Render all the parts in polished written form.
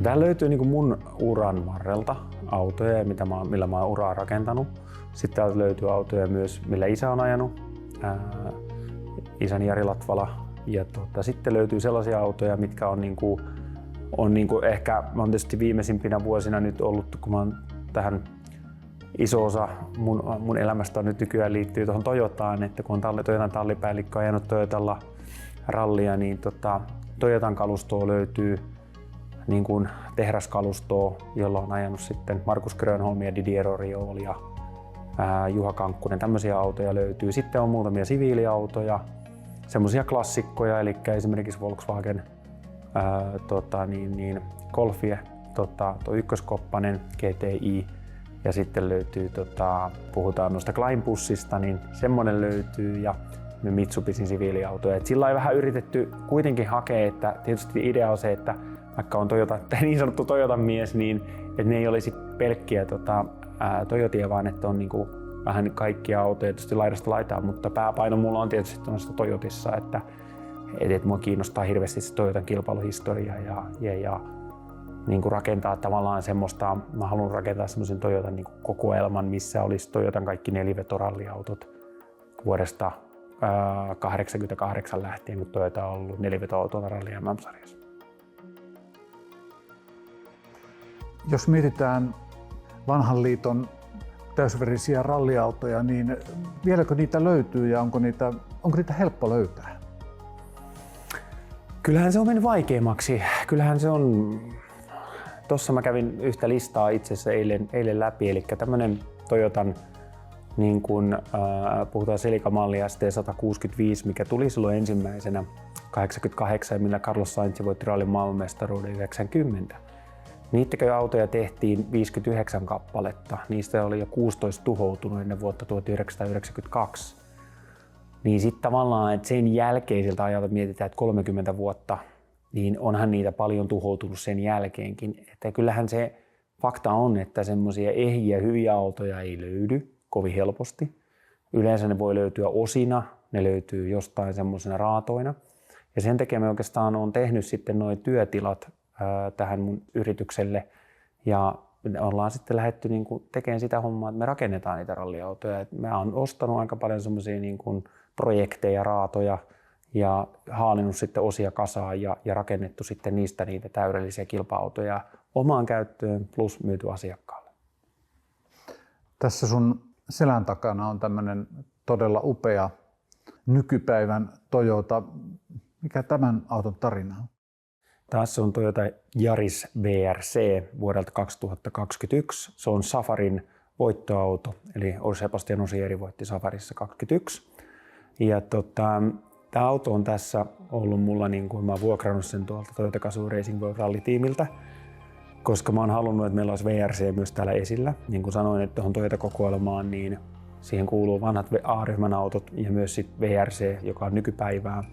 Tää löytyy niin kuin mun uran varrelta autoja, millä mä oon uraa rakentanut. Sitten täältä löytyy autoja myös, millä isä on ajanut, isäni Jari Latvala. Ja sitten löytyy sellaisia autoja, mitkä on ehkä, mä oon tietysti viimeisimpinä vuosina nyt ollut, kun mä oon tähän iso osa mun elämästä on nyt nykyään liittyy tuohon Toyotaan, että kun on Toyotan tallipäällikkö ajanut Toyotalla rallia, niin Toyotan kalustoa löytyy niin kuin tehdaskalustoa, jolla on ajanut sitten Markus Grönholm ja Didier Oriol ja Juha Kankkunen. Tämmöisiä autoja löytyy. Sitten on muutamia siviiliautoja, semmoisia klassikkoja, eli esimerkiksi Volkswagen Golfie, tuo ykköskoppanen GTI, ja sitten löytyy, puhutaan noista Kleinbussista, niin semmoinen löytyy, ja Mitsubisin siviiliautoja. Et sillä on vähän yritetty kuitenkin hakea, että tietysti idea on se, että vaikka on niin sanottu Toyotan mies, niin että ne ei olisi pelkkiä Toyotia, vaan että on niinku vähän kaikkia autoja tietysti laidasta laitaan, mutta pääpaino mulla on tietysti tuossa Toyotissa, että mua kiinnostaa hirveästi se Toyotan kilpailuhistoria ja niin kuin rakentaa tavallaan semmoista, mä haluan rakentaa semmoisen Toyotan niin kuin kokoelman, missä olisi Toyotan kaikki nelivetoralliautot vuodesta 1988 lähtien, kun Toyota on ollut nelivetoautoilla ralli MM-sarjassa. Jos mietitään vanhan liiton täysverisiä ralliautoja, niin vieläkö niitä löytyy ja onko niitä helppo löytää? Kyllähän se on mennyt vaikeammaksi. Kyllähän se on. Tossa mä kävin yhtä listaa itse asiassa eilen läpi, eli tämmönen Toyotan niin kun, puhutaan Celica-malli ST165, mikä tuli silloin ensimmäisenä 88, millä Carlos Sainz voitti rallin maailmanmestaruuden 90. Niittäkö autoja tehtiin 59 kappaletta, niistä oli jo 16 tuhoutunut ennen vuotta 1992. Niin sitten tavallaan, että sen jälkeiseltä ajalta mietitään, että 30 vuotta, niin onhan niitä paljon tuhoutunut sen jälkeenkin. Että kyllähän se fakta on, että semmoisia ehjiä hyviä autoja ei löydy kovin helposti. Yleensä ne voi löytyä osina, ne löytyy jostain semmoisena raatoina. Ja sen takia me oikeastaan on tehnyt sitten nuo työtilat tähän mun yritykselle. Ja me ollaan sitten lähdetty niin kuin tekemään sitä hommaa, että me rakennetaan niitä ralliautoja. Mä oon ostanut aika paljon semmoisia niin kuin projekteja, raatoja ja haalinnut sitten osia kasaan ja rakennettu sitten niistä niitä täydellisiä kilpa-autoja omaan käyttöön plus myyty asiakkaalle. Tässä sun selän takana on tämmöinen todella upea nykypäivän Toyota. Mikä tämän auton tarina on? Tässä on Toyota Yaris VRC vuodelta 2021. Se on Safarin voittoauto, eli Sebastian Ogier voitti Safarissa 2021. Ja tämä auto on tässä ollut mulla, niin kuin mä oon vuokrannut sen tuolta Toyota Gazoo Racing World Rally-tiimiltä, koska mä oon halunnut, että meillä olisi VRC myös täällä esillä. Niin kuin sanoin, että tuohon Toyota-kokoelmaan, niin siihen kuuluu vanhat A-ryhmän autot ja myös sit VRC, joka on nykypäivää.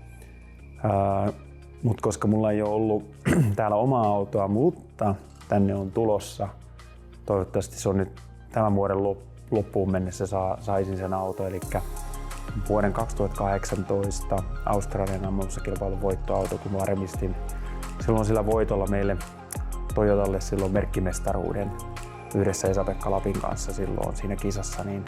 Mutta koska mulla ei ole ollut täällä omaa autoa, mutta tänne on tulossa, toivottavasti se on nyt tämän vuoden loppuun mennessä saisin sen auto, eli vuoden 2018 Australian MM-kilpailun voittoauto, kun varmistin silloin sillä voitolla meille Toyotalle silloin merkkimestaruuden yhdessä Esa-Pekka Lapin kanssa silloin siinä kisassa, niin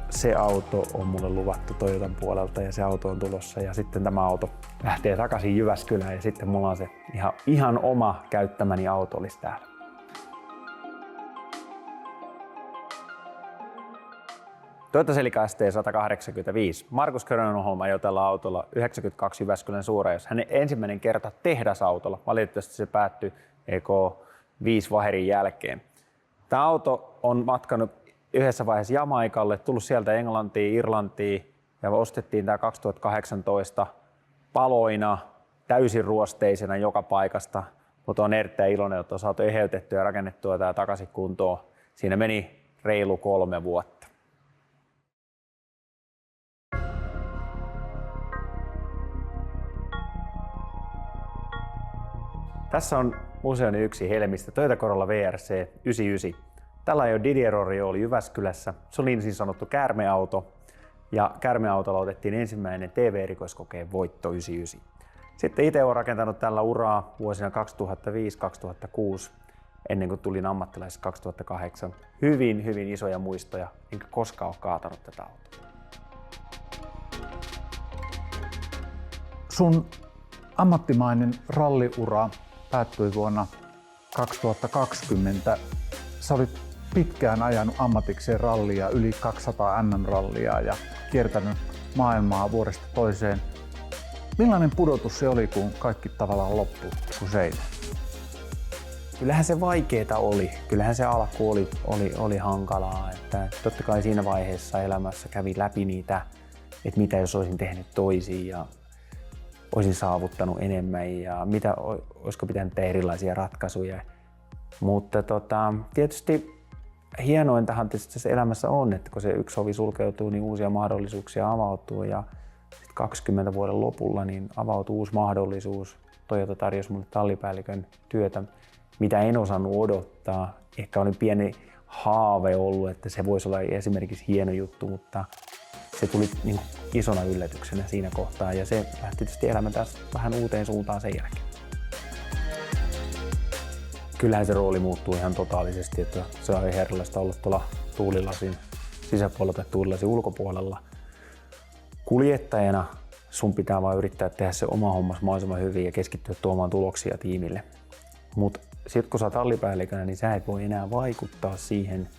se auto on mulle luvattu Toyotan puolelta ja se auto on tulossa ja sitten tämä auto lähtee takaisin Jyväskylään ja sitten mulla on se ihan oma käyttämäni auto olisi täällä. Toyota Celica ST185. Markus Grönholm ajoi tällä autolla 92 Jyväskylän Suurajossa. Hänen ensimmäinen kerta tehdasautolla. Valitettavasti se päättyi EK5 vaherin jälkeen. Tämä auto on matkanut yhdessä vaiheessa Jamaikalle, tullut sieltä Englantiin, Irlantiin ja ostettiin tämä 2018 paloina, täysin ruosteisena joka paikasta. Mutta on erittäin iloinen, että on saatu eheytettyä ja rakennettua tämä takaisin kuntoon. Siinä meni reilu 3 vuotta. Tässä on museoni yksi helmistä, Toyota Corolla VRC 99. Tällä ei ole Didier Oriol Jyväskylässä. Se oli niin sanottu käärmeauto. Ja käärmeautolla otettiin ensimmäinen TV-erikoiskokeen voitto 99. Sitten itse olen rakentanut tällä uraa vuosina 2005-2006, ennen kuin tulin ammattilaiseksi 2008. Hyvin isoja muistoja, enkä koskaan ole kaatanut tätä autoa. Sun ammattimainen ralliura päättyi vuonna 2020. Sä olit pitkään ajanut ammatikseen rallia, yli 200 MM-rallia ja kiertänyt maailmaa vuodesta toiseen. Millainen pudotus se oli, kun kaikki tavallaan loppui kuin seinä? Kyllähän se vaikeeta oli. Kyllähän se alku oli hankalaa. Että totta kai siinä vaiheessa elämässä kävi läpi niitä, että mitä jos olisin tehnyt toisin ja olisin saavuttanut enemmän ja olisiko pitänyt tehdä erilaisia ratkaisuja. Mutta tietysti hienointahan tässä elämässä on, että kun se yksi ovi sulkeutuu, niin uusia mahdollisuuksia avautuu. Ja 20 vuoden lopulla niin avautui uusi mahdollisuus. Toyota tarjosi mulle tallipäällikön työtä, mitä en osannut odottaa. Ehkä oli pieni haave ollut, että se voisi olla esimerkiksi hieno juttu, mutta se tuli niin isona yllätyksenä siinä kohtaa ja se lähti tietysti elämä taas vähän uuteen suuntaan sen jälkeen. Kyllähän se rooli muuttuu ihan totaalisesti, että se on erilaista olla tuolla tuulilasin sisäpuolella tai tuulilasin ulkopuolella. Kuljettajana sun pitää vaan yrittää tehdä se oma hommas mahdollisimman hyvin ja keskittyä tuomaan tuloksia tiimille. Mutta sitten kun sä oot tallipäällikönä, niin sä et voi enää vaikuttaa siihen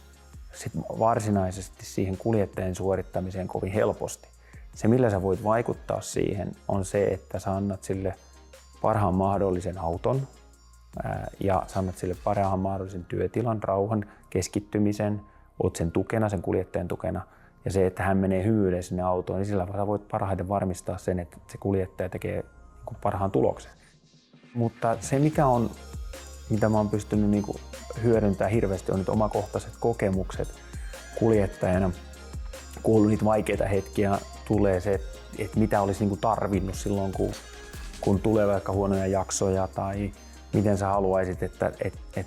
varsinaisesti siihen kuljettajan suorittamiseen kovin helposti. Se millä sä voit vaikuttaa siihen on se, että sä annat sille parhaan mahdollisen auton ja sä annat sille parhaan mahdollisen työtilan, rauhan, keskittymisen, oot sen tukena, sen kuljettajan tukena. Ja se, että hän menee hymyilemään sinne autoon, niin sillä sä voit parhaiten varmistaa sen, että se kuljettaja tekee parhaan tuloksen. Mutta se mitä mä oon pystynyt hyödyntämään hirveästi on nyt omakohtaiset kokemukset kuljettajana. Kun on ollut niitä vaikeita hetkiä, tulee se, että mitä olisi tarvinnut silloin, kun tulee vaikka huonoja jaksoja tai miten sä haluaisit, että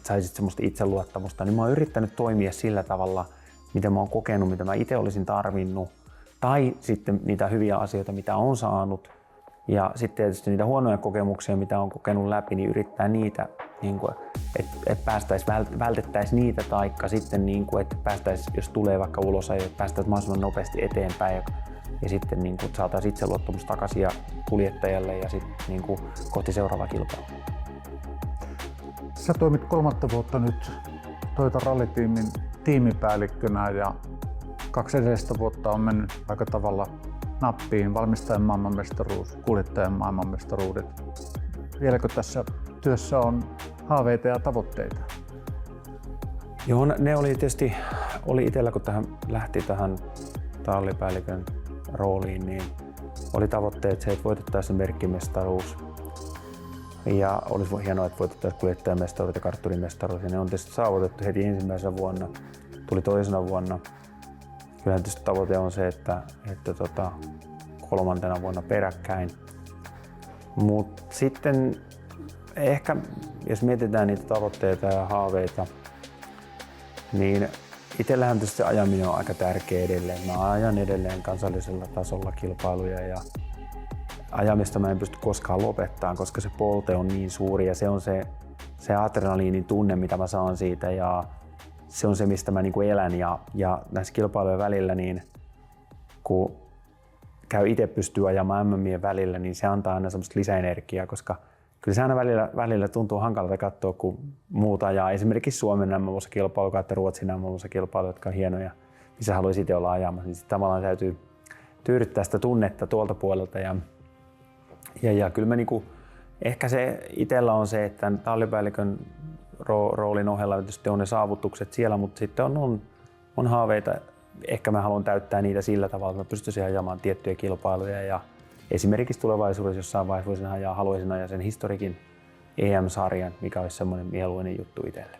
saisit semmoista itseluottamusta, niin mä oon yrittänyt toimia sillä tavalla, mitä mä oon kokenut, mitä mä itse olisin tarvinnut, tai sitten niitä hyviä asioita, mitä on saanut, ja sitten tietysti niitä huonoja kokemuksia, mitä on kokenut läpi, niin yrittää niitä, että vältettäisiin niitä, taikka sitten, että päästäisiin, jos tulee vaikka ulos, että päästäisiin mahdollisimman nopeasti eteenpäin, ja sitten saataisiin itseluottamus takaisin kuljettajalle ja sitten kohti seuraavaa kilpailua. Sä toimit 3 vuotta nyt Toyota rallitiimin tiimipäällikkönä ja 2 edellistä vuotta on mennyt aika tavalla nappiin, valmistajan maailmanmestaruus, kuljettajan maailmanmestaruudet. Vieläkö tässä työssä on haaveita ja tavoitteita? Joo, ne oli tietysti itsellä, kun lähti tähän tallipäällikön rooliin, niin oli tavoitteet se, että voitettaisiin merkkimestaruus. Ja olisi hienoa, että voitettaisiin kuljettajamestaruus ja kartturimestaruus. Ja ne on tietysti saavutettu heti ensimmäisenä vuonna, tuli toisena vuonna. Kyllähän tietysti tavoite on se, että 3. vuonna peräkkäin. Mutta sitten ehkä, jos mietitään niitä tavoitteita ja haaveita, niin itsellähän tietysti ajaminen on aika tärkeä edelleen. Mä ajan edelleen kansallisella tasolla kilpailuja ja ajamista mä en pysty koskaan lopettamaan, koska se polte on niin suuri ja se on se adrenaliinin tunne, mitä mä saan siitä ja se on se, mistä mä elän ja näissä kilpailujen välillä, niin kun itse pystyy ajamaan MM-mien välillä, niin se antaa aina semmoista lisäenergiaa, koska kyllä se aina välillä tuntuu hankalalta katsoa, kun muut ajaa esimerkiksi Suomen MM-kilpailu tai Ruotsin MM-kilpailu, jotka on hienoja, missä haluaisi itse olla ajamassa, niin sitten tavallaan täytyy tyydyttää sitä tunnetta tuolta puolelta. Ja kyllä mä ehkä se itsellä on se, että tallipäällikön roolin ohella tietysti on ne saavutukset siellä, mutta sitten on haaveita. Ehkä mä haluan täyttää niitä sillä tavalla, että mä pystyisin ajamaan tiettyjä kilpailuja ja esimerkiksi tulevaisuudessa jossain vaiheessa haluaisin ajaa sen historikin EM-sarjan, mikä olisi semmoinen mieluinen juttu itselle.